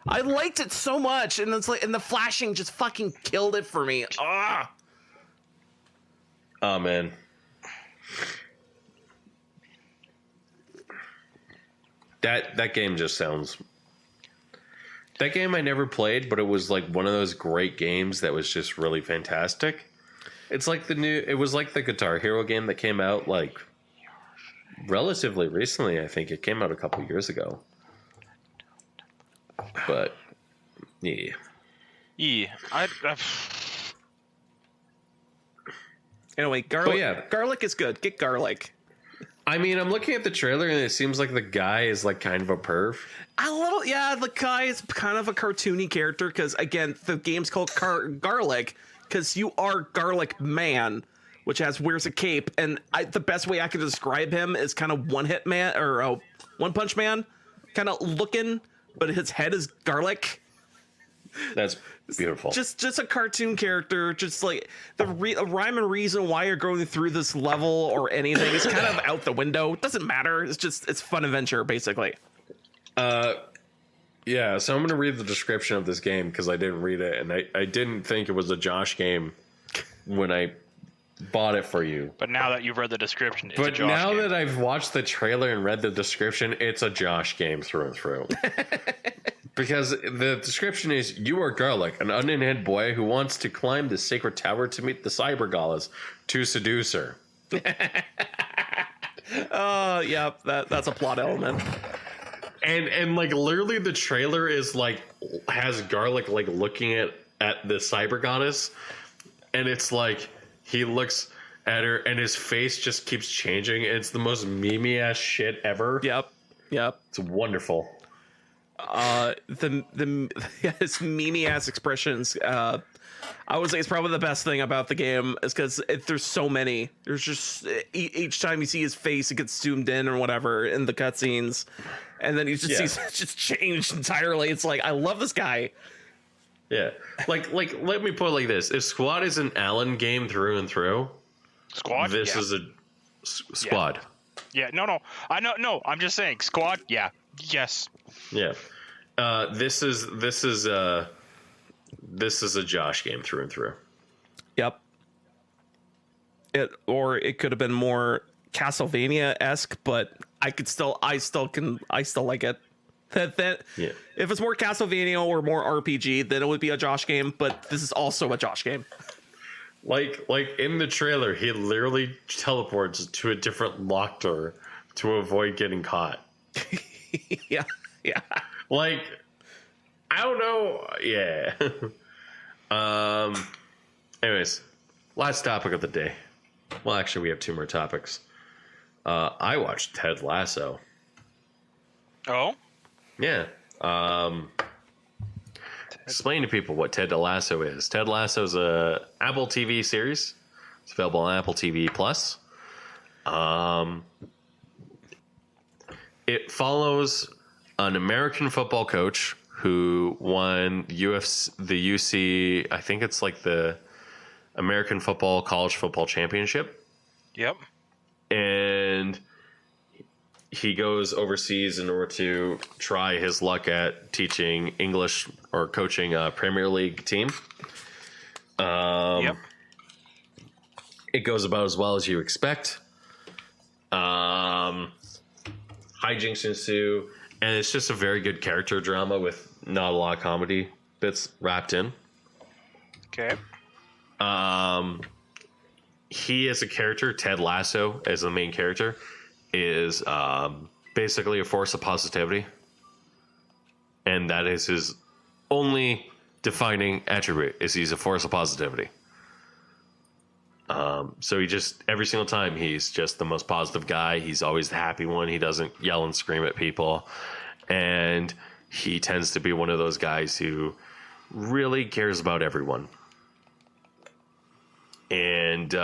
I liked it so much, and it's like, and the flashing just fucking killed it for me. Oh man. That game just sounds... That game I never played, but it was like one of those great games that was just really fantastic. It's like it was like the Guitar Hero game that came out like relatively recently. I think it came out a couple years ago. But yeah. Anyway, garlic is good. Get garlic. I mean, I'm looking at the trailer and it seems like the guy is like kind of a perv. A little, yeah. The guy is kind of a cartoony character because, again, the game's called Garlic because you are Garlic Man, which wears a cape. And the best way I can describe him is kind of One Punch Man, kind of looking, but his head is garlic. That's beautiful. Just a cartoon character. Just like the rhyme and reason why you're going through this level or anything is kind of out the window. It doesn't matter. It's fun adventure basically. Yeah. So I'm gonna read the description of this game because I didn't read it and I didn't think it was a Josh game when I bought it for you. But now that you've read the description, it's a but Josh now game. that I've watched the trailer and read the description, it's a Josh game through and through. Because the description is, you are Garlic, an unnamed boy who wants to climb the sacred tower to meet the cyber goddess to seduce her. Yeah, that's a plot element. And like literally the trailer is like has Garlic like looking at the cyber goddess, and it's like he looks at her and his face just keeps changing. It's the most memey ass shit ever. Yep. It's wonderful. His memey ass expressions. I would say it's probably the best thing about the game is because there's so many. There's just each time you see his face, it gets zoomed in or whatever in the cutscenes, and then he's just changed entirely. It's like, I love this guy. Yeah, like let me put it like this: if Squad is an Allan game through and through, Squad. This is a Squad. Yeah. No. I know. No. I'm just saying. Squad. Yeah. Yes. Yeah. This is a Josh game through and through. Yep. It could have been more Castlevania-esque, but I still like it. Yeah. If it's more Castlevania or more RPG, then it would be a Josh game, but this is also a Josh game. Like in the trailer, he literally teleports to a different locked door to avoid getting caught. Yeah. Like, I don't know. Yeah. Anyways, last topic of the day. Well, actually, we have two more topics. I watched Ted Lasso. Oh? Yeah. Explain to people what Ted Lasso is. Ted Lasso is a Apple TV series. It's available on Apple TV Plus. It follows an American football coach who won the UC, I think it's like the American College Football Championship. Yep. And he goes overseas in order to try his luck at teaching English or coaching a Premier League team. Yep. It goes about as well as you expect. Hijinks ensue, and it's just a very good character drama with not a lot of comedy that's wrapped in. Okay. He as a character, Ted Lasso as the main character, is basically a force of positivity, and that is his only defining attribute. Is he's a force of positivity. So he just every single time he's just the most positive guy. He's always the happy one. He doesn't yell and scream at people, and he tends to be one of those guys who really cares about everyone. And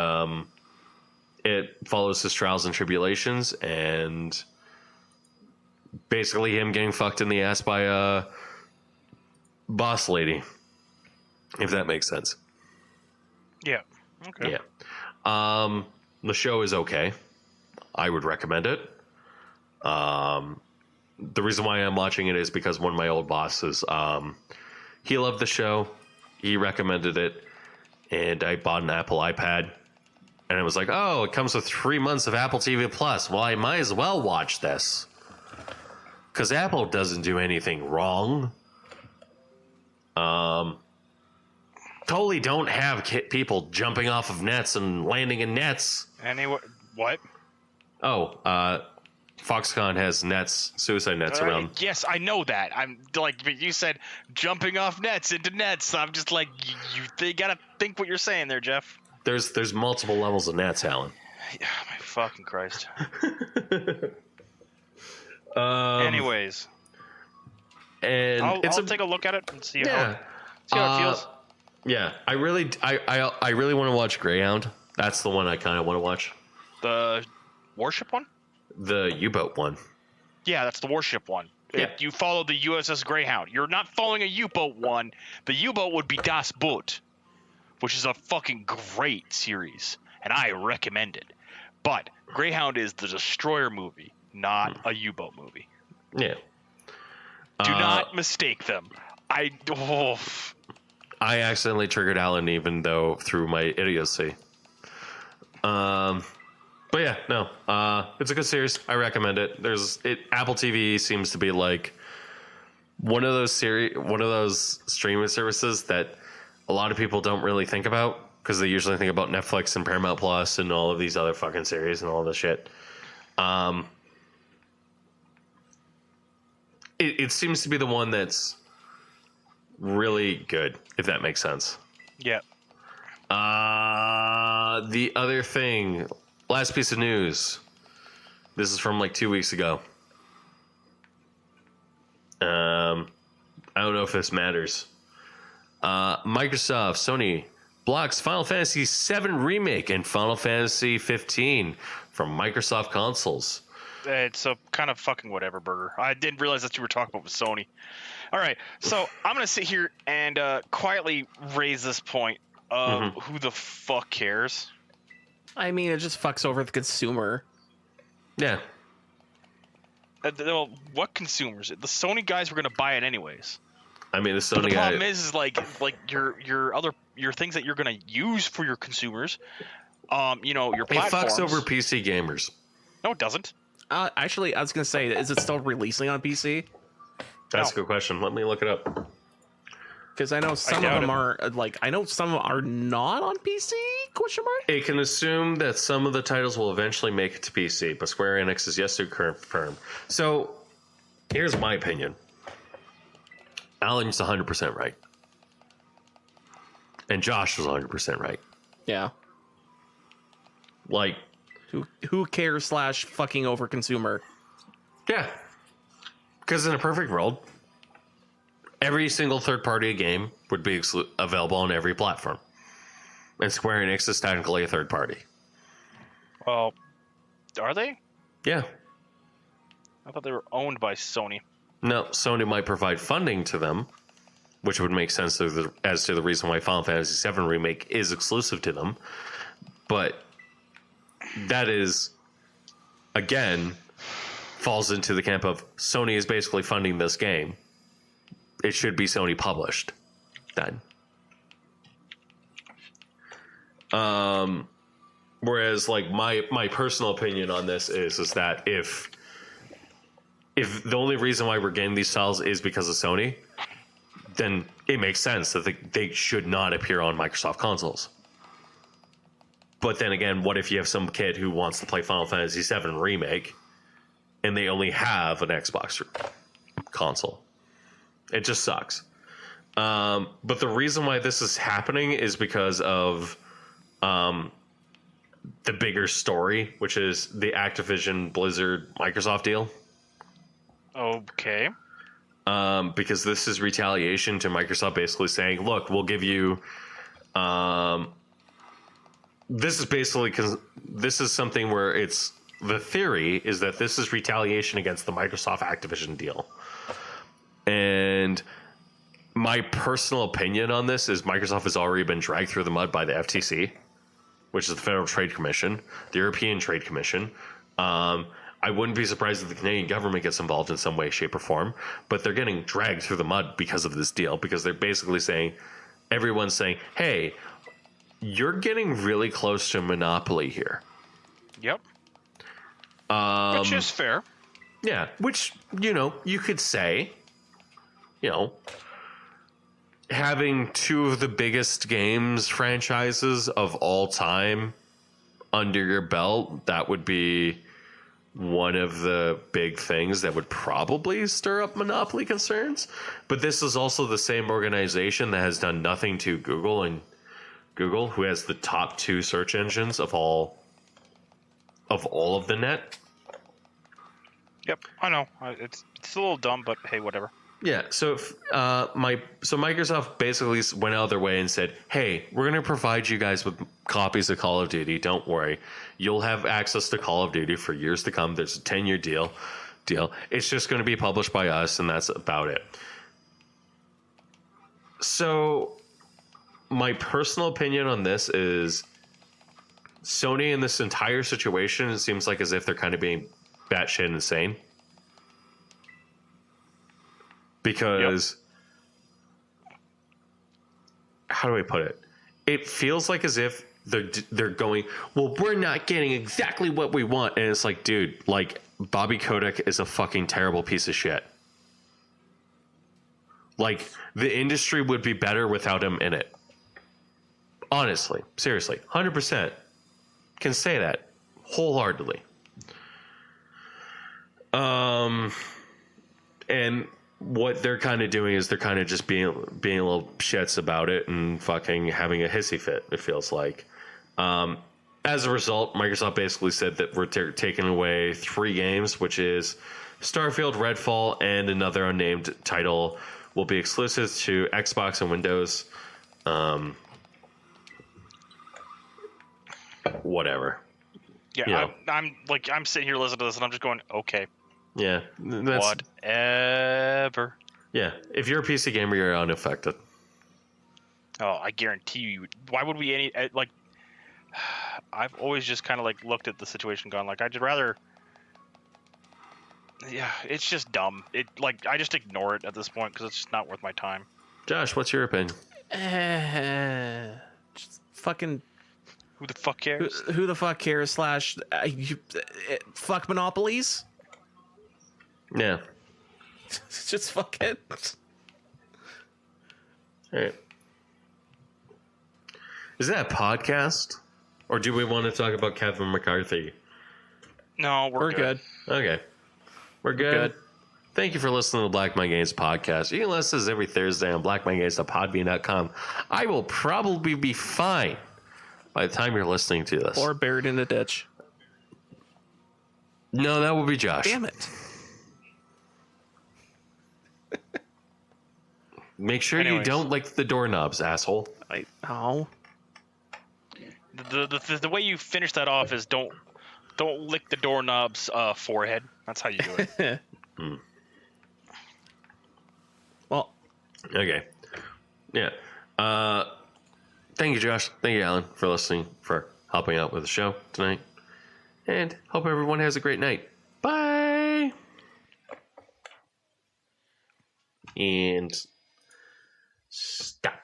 it follows his trials and tribulations, and basically him getting fucked in the ass by a boss lady, if that makes sense. Yeah. Okay. Yeah. The show is okay. I would recommend it. The reason why I'm watching it is because one of my old bosses, he loved the show. He recommended it. And I bought an Apple iPad. And it was like, oh, it comes with 3 months of Apple TV Plus. Well, I might as well watch this. Because Apple doesn't do anything wrong. Totally don't have people jumping off of nets and landing in nets. What? Oh, Foxconn has nets, suicide nets around. Yes, I know that. I'm like, but you said jumping off nets into nets. I'm just like, you gotta think what you're saying there, Jeff. There's multiple levels of nets, Allan. My fucking Christ. Anyways, and I'll take a look at it and see how it feels. Yeah, I really want to watch Greyhound. That's the one I kind of want to watch. The warship one? The U-boat one. Yeah, that's the warship one. Yeah. You follow the USS Greyhound. You're not following a U-boat one. The U-boat would be Das Boot, which is a fucking great series, and I recommend it. But Greyhound is the destroyer movie, not a U-boat movie. Yeah. Do not mistake them. I accidentally triggered Allan, even though through my idiocy. But yeah, no, it's a good series. I recommend it. Apple TV seems to be like one of those streaming services that a lot of people don't really think about, because they usually think about Netflix and Paramount Plus and all of these other fucking series and all this shit. It seems to be the one that's really good, if that makes sense. Yeah. The other thing, last piece of news. This is from like 2 weeks ago. I don't know if this matters. Microsoft, Sony blocks Final Fantasy VII Remake and Final Fantasy 15 from Microsoft consoles. It's a kind of fucking whatever burger. I didn't realize that you were talking about with Sony. All right, so I'm going to sit here and quietly raise this point of who the fuck cares? I mean, it just fucks over the consumer. Yeah. Well, what consumers? The Sony guys were going to buy it anyways. I mean, the But Sony the guy. problem is like your things that you're going to use for your consumers. Your It platforms. fucks over PC gamers. No, it doesn't. Actually, I was gonna say, is it still releasing on PC? That's No. a good question. Let me look it up. Because I know some of doubt them it. are I know some are not on PC? Question mark. It can assume that some of the titles will eventually make it to PC, but Square Enix is yet to confirm. So, here's my opinion. Alan's 100% right. And Josh was 100% right. Yeah. Like, Who cares / fucking over consumer? yeah. Because in a perfect world, every single third-party game would be available on every platform. And Square Enix is technically a third party. Well, are they? Yeah. I thought they were owned by Sony. No, Sony might provide funding to them, which would make sense as to the reason why Final Fantasy VII Remake is exclusive to them. But that is, again, falls into the camp of Sony is basically funding this game. It should be Sony published then. Whereas like my personal opinion on this is that if the only reason why we're getting these titles is because of Sony, then it makes sense that they should not appear on Microsoft consoles. But then again, what if you have some kid who wants to play Final Fantasy VII Remake and they only have an Xbox console? It just sucks. But the reason why this is happening is because of the bigger story, which is the Activision Blizzard Microsoft deal. Okay. Because this is retaliation to Microsoft basically saying, look, we'll give you... this is basically because this is something where it's... The theory is that this is retaliation against the Microsoft Activision deal. And my personal opinion on this is Microsoft has already been dragged through the mud by the FTC, which is the Federal Trade Commission, the European Trade Commission. I wouldn't be surprised if the Canadian government gets involved in some way, shape, or form, but they're getting dragged through the mud because of this deal, because they're basically saying, everyone's saying, hey, you're getting really close to a monopoly here. Yep. Which is fair. Yeah, which, you could say, having two of the biggest games franchises of all time under your belt, that would be one of the big things that would probably stir up monopoly concerns. But this is also the same organization that has done nothing to Google, who has the top 2 search engines of all of the net. Yep, I know. It's a little dumb, but hey, whatever. Yeah, so Microsoft basically went out of their way and said, hey, we're going to provide you guys with copies of Call of Duty. Don't worry. You'll have access to Call of Duty for years to come. There's a 10-year deal. It's just going to be published by us, and that's about it. So my personal opinion on this is Sony in this entire situation, it seems like as if they're kind of being batshit insane. Because, how do I put it? It feels like as if they're going, well, we're not getting exactly what we want. And it's like, dude, like, Bobby Kotick is a fucking terrible piece of shit. Like, the industry would be better without him in it. Honestly, seriously, 100%. Can say that wholeheartedly. And what they're kind of doing is they're kind of just being a little shits about it and fucking having a hissy fit, it feels like. As a result, Microsoft basically said that we're taking away 3 games, which is Starfield, Redfall, and another unnamed title will be exclusive to Xbox and Windows. Whatever. Yeah, I'm sitting here listening to this and I'm just going, okay. Yeah, whatever. Yeah, if you're a PC gamer, you're unaffected. Oh, I guarantee you. Why would we I've always just kind of like looked at the situation, and gone like, I'd rather. Yeah, it's just dumb. I just ignore it at this point because it's just not worth my time. Josh, what's your opinion? Just fucking. Who the fuck cares? Who the fuck cares? Fuck monopolies. Yeah. Just fuck it. All right. Is that a podcast? Or do we want to talk about Kevin McCarthy? No, we're good. Okay. We're good. Thank you for listening to the Black Man Games podcast. You can listen to us every Thursday on blackmangames.podbean.com. I will probably be fine by the time you're listening to this. Or buried in a ditch. No, that will be Josh. Damn it. Make sure you don't lick the doorknobs, asshole. Oh. The way you finish that off is don't lick the doorknob's forehead. That's how you do it. Well. Okay. Yeah. Thank you, Josh. Thank you, Allan, for listening, for helping out with the show tonight. And hope everyone has a great night. Bye. And stop.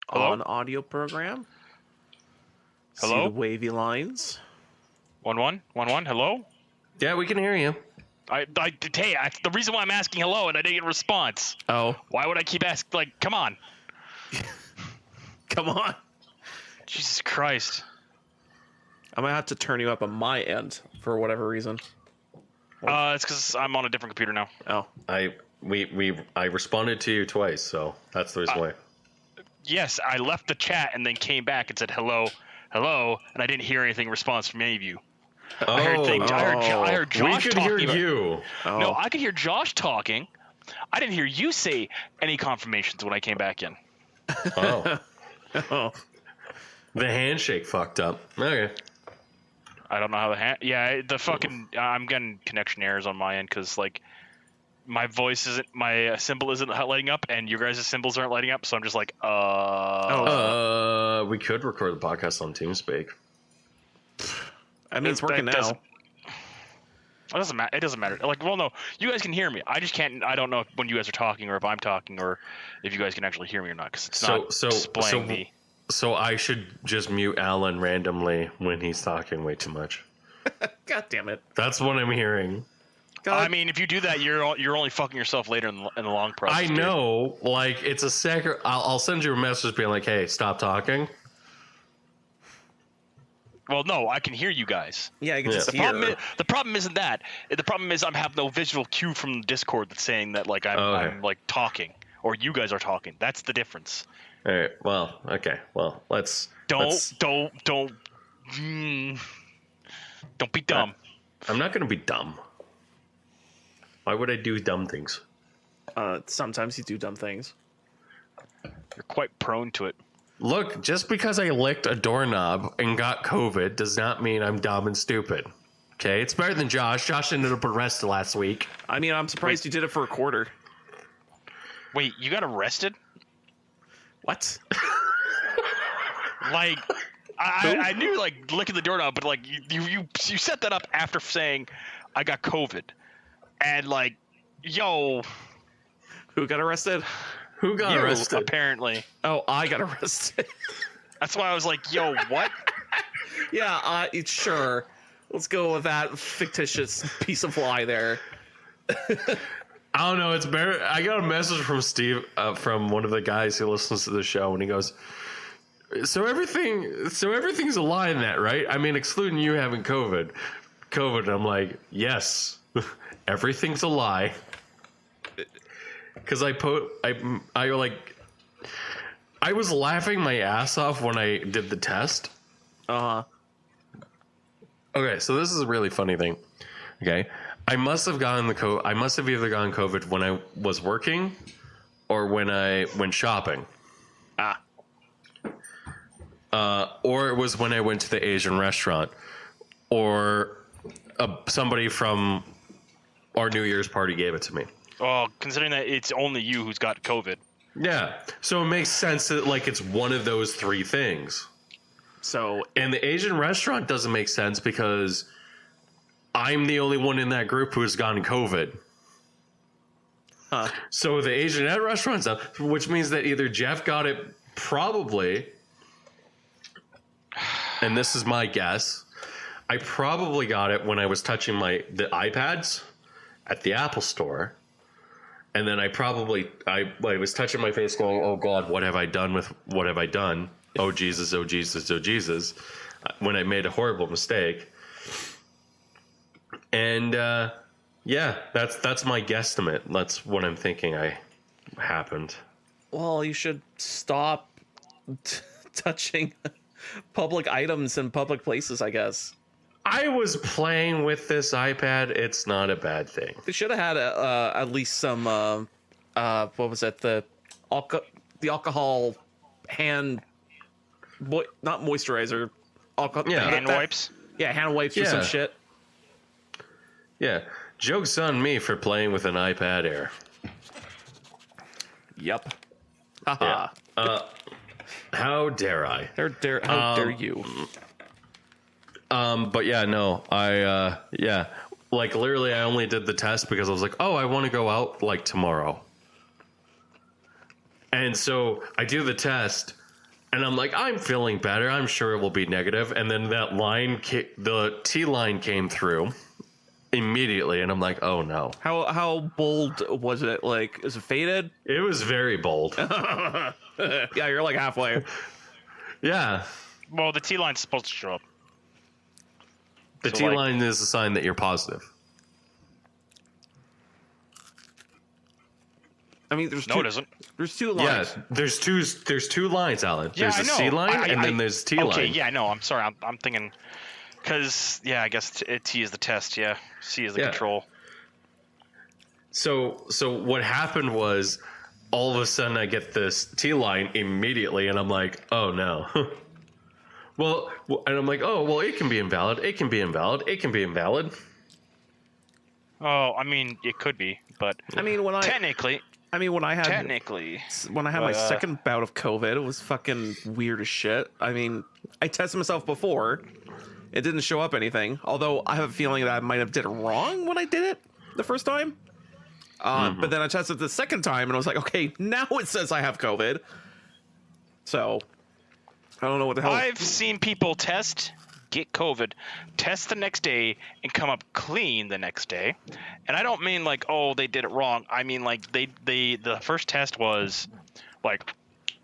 Hello? On audio program. See Hello? the wavy lines. 1111. Hello. Yeah, we can hear you. The reason why I'm asking hello and I didn't get a response. Oh, Why would I keep asking? Like, come on. come on. Jesus Christ. I'm gonna have to turn you up on my end for whatever reason. It's because I'm on a different computer now. Oh, I responded to you twice, so that's the reason why. Yes, I left the chat and then came back and said hello, hello, and I didn't hear anything in response from any of you. I heard Josh we could hear talking. you. oh. No, I could hear Josh talking. I didn't hear you say any confirmations when I came back in. Oh, Oh. the handshake fucked up. Okay. I don't know how the fucking I'm getting connection errors on my end because like my voice isn't my symbol isn't lighting up and your guys' symbols aren't lighting up, so I'm just like We could record the podcast on TeamSpeak. I mean, it's working that now. It doesn't matter. Like, well, no, you guys can hear me. I just can't. I don't know when you guys are talking or if I'm talking or if you guys can actually hear me or not because it's not displaying me. So I should just mute Allan randomly when he's talking way too much. God damn it. That's what I'm hearing. God. I mean, if you do that, you're only fucking yourself later in the long process. I know, like it's a second. I'll send you a message being like, "Hey, stop talking." Well, no, I can hear you guys. Yeah, I can just The hear. the problem isn't that. The problem is I have no visual cue from Discord that's saying that like I'm like talking or you guys are talking. That's the difference. All right. Well, okay. Well, let's Don't be dumb. I'm not going to be dumb. Why would I do dumb things? Sometimes you do dumb things. You're quite prone to it. Look, just because I licked a doorknob and got COVID does not mean I'm dumb and stupid. Okay, it's better than Josh. Josh ended up arrested last week. I mean, I'm surprised you did it for a quarter. Wait, you got arrested? What? Like, I knew like licking the doorknob, but like you set that up after saying I got COVID, and like, yo, Who got arrested? Who got you arrested? apparently. Oh, I got arrested. That's why I was like, yo, what? Yeah, sure. Let's go with that fictitious piece of lie there. I don't know. It's better. I got a message from Steve, from one of the guys who listens to the show, and he goes, "So everything's a lie in that, right? I mean, excluding you having COVID. And I'm like, yes, everything's a lie. Because I was laughing my ass off when I did the test. Okay, so this is a really funny thing. Okay, I must have either gotten COVID when I was working, or when I went shopping. Or it was when I went to the Asian restaurant, or somebody from our New Year's party gave it to me. Oh, considering that it's only you who's got COVID. Yeah, so it makes sense that like it's one of those three things. So, And the Asian restaurant doesn't make sense because I'm the only one in that group who has gotten COVID. So the Asian restaurant's up, which means that either Jeff got it probably, and this is my guess, I probably got it when I was touching the iPads at the Apple store. And then I was touching my face going, oh God, what have I done with what have I done? Oh Jesus, oh Jesus, oh Jesus. When I made a horrible mistake. And that's my guesstimate. That's what I'm thinking happened. Well, you should stop touching public items in public places, I guess. I was playing with this iPad. It's not a bad thing. They should have had at least some what was it, the alcohol hand not moisturizer, alcohol, hand wipes. Yeah, hand wipes or some shit. Yeah, joke's on me for playing with an iPad Air. Yep. Haha. Yeah. How dare I? How dare you? But yeah, no, like literally I only did the test because I was like, oh, I want to go out like tomorrow. And so I do the test and I'm like, I'm feeling better. I'm sure it will be negative. And then that line, the T line came through immediately. And I'm like, oh no. How bold was it? Like, is it faded? It was very bold. Yeah, you're like halfway. Yeah. Well, the T line's supposed to show up. The T line is a sign that you're positive. I mean, there's it isn't. There's two lines. Yeah, there's two lines, Alan. Yeah, there's a C line and then there's T line. Okay, yeah, no, I'm sorry. I'm thinking because I guess T is the test. Yeah, C is the control. So what happened was, all of a sudden I get this T line immediately, and I'm like, oh no. Well, and I'm like, oh well, it can be invalid. It can be invalid. It can be invalid. Oh, I mean, it could be, but I mean, when I had my second bout of COVID, it was fucking weird as shit. I mean, I tested myself before. It didn't show up anything. Although I have a feeling that I might have did it wrong when I did it the first time. But then I tested the second time and I was like, okay, now it says I have COVID. So I don't know what the hell. I've seen people get COVID, test the next day, and come up clean the next day. And I don't mean like, oh, they did it wrong. I mean like the first test was like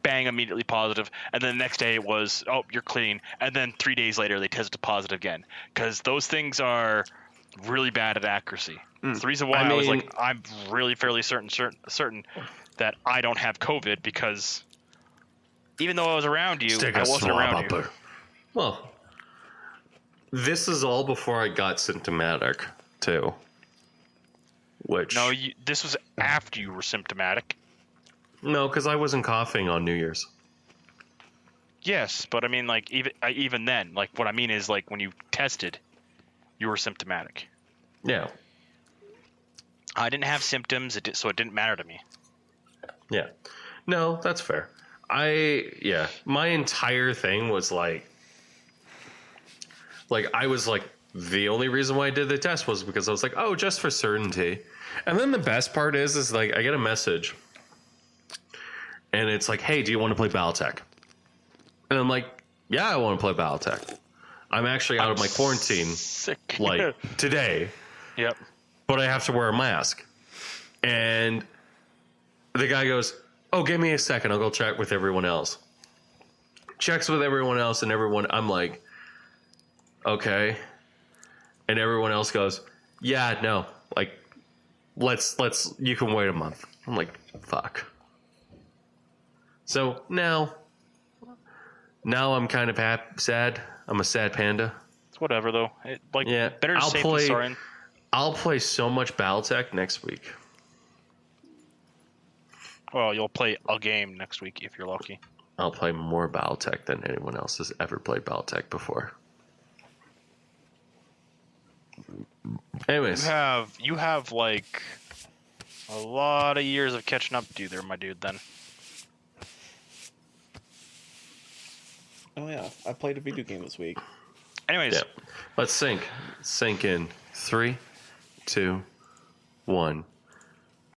bang, immediately positive, and then the next day it was, oh, you're clean, and then 3 days later they tested positive again, because those things are really bad at accuracy. It's the reason why I was like, I'm really fairly certain that I don't have COVID, because even though I was around you, I wasn't around you. Well, this is all before I got symptomatic, too. Which... No, this was after you were symptomatic. No, because I wasn't coughing on New Year's. Yes, but I mean, like, even then, like, what I mean is, like, when you tested, you were symptomatic. Yeah. I didn't have symptoms, so it didn't matter to me. Yeah. No, that's fair. My entire thing was like I was like, the only reason why I did the test was because I was like, oh, just for certainty. And then the best part is like, I get a message and it's like, hey, do you want to play Battletech? And I'm like, yeah, I want to play Battletech. I'm actually out of my quarantine sick. Like today. Yep. But I have to wear a mask. And the guy goes, oh, give me a second. I'll go check with everyone else. Checks with everyone else, and I'm like, okay. And everyone else goes, yeah, no, like, let's, you can wait a month. I'm like, fuck. So now I'm kind of sad. I'm a sad panda. It's whatever, though. Better to I'll safe than sorry. I'll play so much Battletech next week. Well, you'll play a game next week if you're lucky. I'll play more Battletech than anyone else has ever played Battletech before. Anyways. You have like a lot of years of catching up to do there, my dude, then. Oh yeah, I played a video game this week. Anyways. Yeah. Let's sink in. 3, 2, 1.